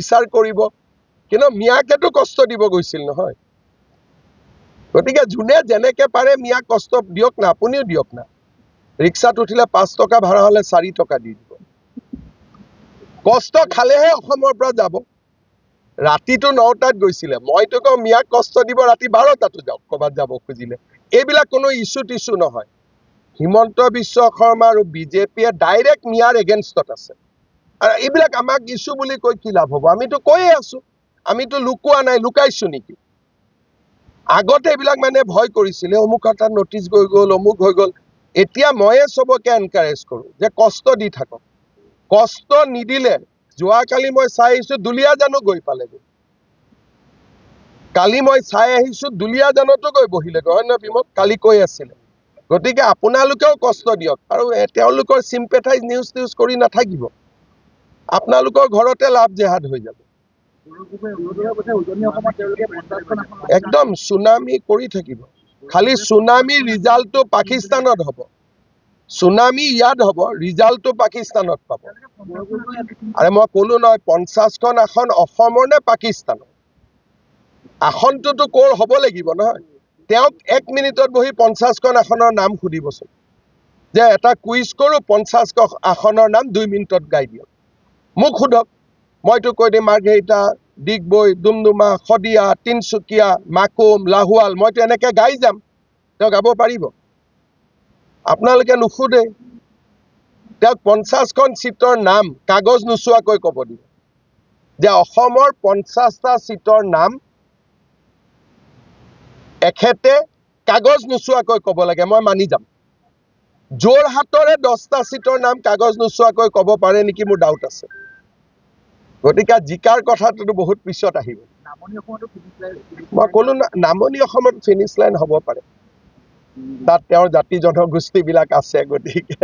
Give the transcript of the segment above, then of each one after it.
বিচাৰ কৰিব কিন্তু মিয়াকেতো কষ্ট দিব গৈছিল নহয় গতিকে যোনে যেনেকে পাৰে মিয়াক কষ্ট দিয়ক না আপুনিও দিয়ক না ৰিক্সাত উঠিলে 5 টকা ভাড়া হলে 4 টকা দি দিব কষ্ট খালেহে অসমৰ পৰা যাব ৰাতিটো 9টাত গৈছিলে মইতো কওঁ মিয়াক কষ্ট দিব ৰাতি 12টাতো যাওক ক'বাত যাব খুজিলে এইবিলাক কোনো ইস্যু টিস্যু নহয় হিমন্ত বিশ্ব শৰ্মা আৰু বিজেপিয়ে ডাইৰেক্ট মিয়াৰ এগেইনষ্টত আছে আৰু এইবিলাক আমাক ইস্যু বুলি কৈ কি লাভ হ'ব আমিতো কৈয়ে আছো আমিতো লুকুৱা নাই লুকাইছো নেকি আগতে এইবিলাক মানে ভয় কৰিছিলে অমুক এটা নটিচ গৈ গ'ল অমুক হৈ গ'ল এতিয়া ময়ে সবকে এনকাৰেজ কৰো যে কষ্ট দি থাকক কষ্ট নিদিলে যোৱাকালি মই চাই আহিছো দুলিয়াজানো গৈ পালেগৈ কালি মই চাই আহিছো দুলিয়াজানতো গৈ বহিলেগৈ হয় নহয় বিমল কালি কৈ আছিলে গতিকে আপোনালোকেও কষ্ট দিয়ক আৰু তেওঁলোকৰ সিম্পেথাইজ নিউজ কৰি নাথাকিব আপোনালোকৰ ঘৰতে লাভ জেহাদ হৈ যাব একদম সুনামি কৰি থাকিব খালি সুনামি ৰিজাল্টটো পাকিস্তানত হ'ব সুনামি ইয়াত হ'ব ৰিজাল্টটো পাকিস্তানত পাব আৰে মই ক'লো নহয় 50খন আসন অসমৰ নে পাকিস্তানৰ আসনটোতো ক'ৰ হ'ব লাগিব নহয় তেওঁক 1 মিনিটত বহি 50খন আসনৰ নাম সুধিবচোন যে এটা কুইজ কৰো 50খন আসনৰ নাম 2 মিনিটত গাই দিয়ক মোক সোধক মইতো কৈ দিম মাৰ্ঘেৰিটা ডিগবৈ ডুমডুমা খদিয়া তিনচুকীয়া মাকুম লাহোৱাল মইতো এনেকে গাই যাম তেওঁ গাব পাৰিব আপোনালোকে নুসুধে তেওঁক 50খন সিটৰ নাম কাগজ নোচোৱাকৈ ক'ব দিব যে অসমৰ 50টা সিটৰ নাম এখেতে কাগজ নোচোৱাকৈ ক'ব লাগে মই মানি যাম যোৰহাটৰে 10টা সিটৰ নাম কাগজ নোচোৱাকৈ ক'ব পাৰে নেকি মোৰ ডাউট আছে গতিকে জিকাৰ কথাটো বহুত পিছত আহিব মই ক'লো নামনি অসমত ফিনিশ লাইন হ'ব পাৰে তাত তেওঁৰ জাতি জনগোষ্ঠীবিলাক আছে গতিকে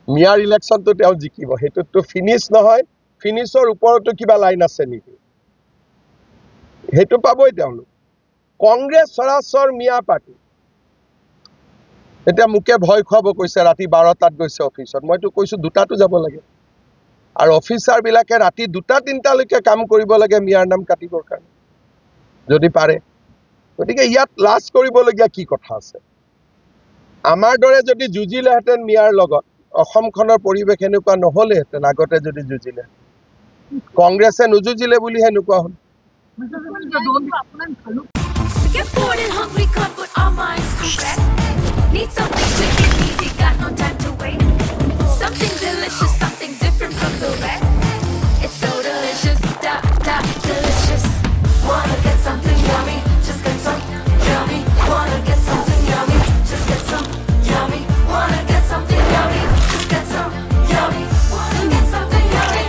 মিয়াৰ ইলেকশ্যনটো তেওঁ জিকিব সেইটোতো ফিনিশ নহয় ফিনিশৰ ওপৰতো কিবা লাইন আছে নেকি সেইটো পাবই তেওঁলোক কংগ্ৰেছ সৰাসৰ মিয়া পাৰ্টি এতিয়া মোকে ভয় খুৱাব কৈছে ৰাতি 12টাত গৈছে অফিচত মইতো কৈছো 2টাতো যাব লাগে আৰু অফিচাৰ বিলাকে ৰাতি 2টা 3টালৈকে কাম কৰিব লাগে মিয়াৰ নাম কাটিবৰ কাৰণে যদি পাৰে গতিকে ইয়াত লাজ কৰিবলগীয়া কি কথা আছে আমাৰ দৰে যদি যুঁজিলেহেঁতেন মিয়াৰ লগত অসমখনৰ পৰিৱেশ এনেকুৱা নহ'লেহেঁতেন আগতে যদি যুঁজিলে কংগ্ৰেছে নুযুঁজিলে বুলি হেনেকুৱা হ'ল Get bored and hungry, come put our minds to rest. Need something quick and easy, got no time to wait. Something delicious, something different from the rest. It's so delicious, da da delicious. Wanna get something yummy? Just get some yummy. Wanna get something yummy? Just get some yummy. Wanna get something yummy? Just get some yummy. Wanna get something yummy?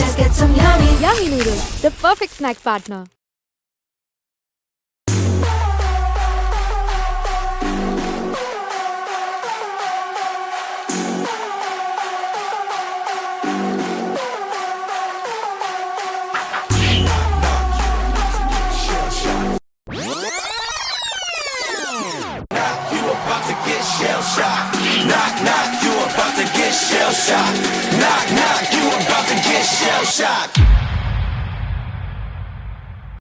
Just get some yummy. Yummy Noodles, the perfect snack partner. Get shell shocked. Knock knock, you about to get shell shocked. Knock knock, you about to get shell shocked.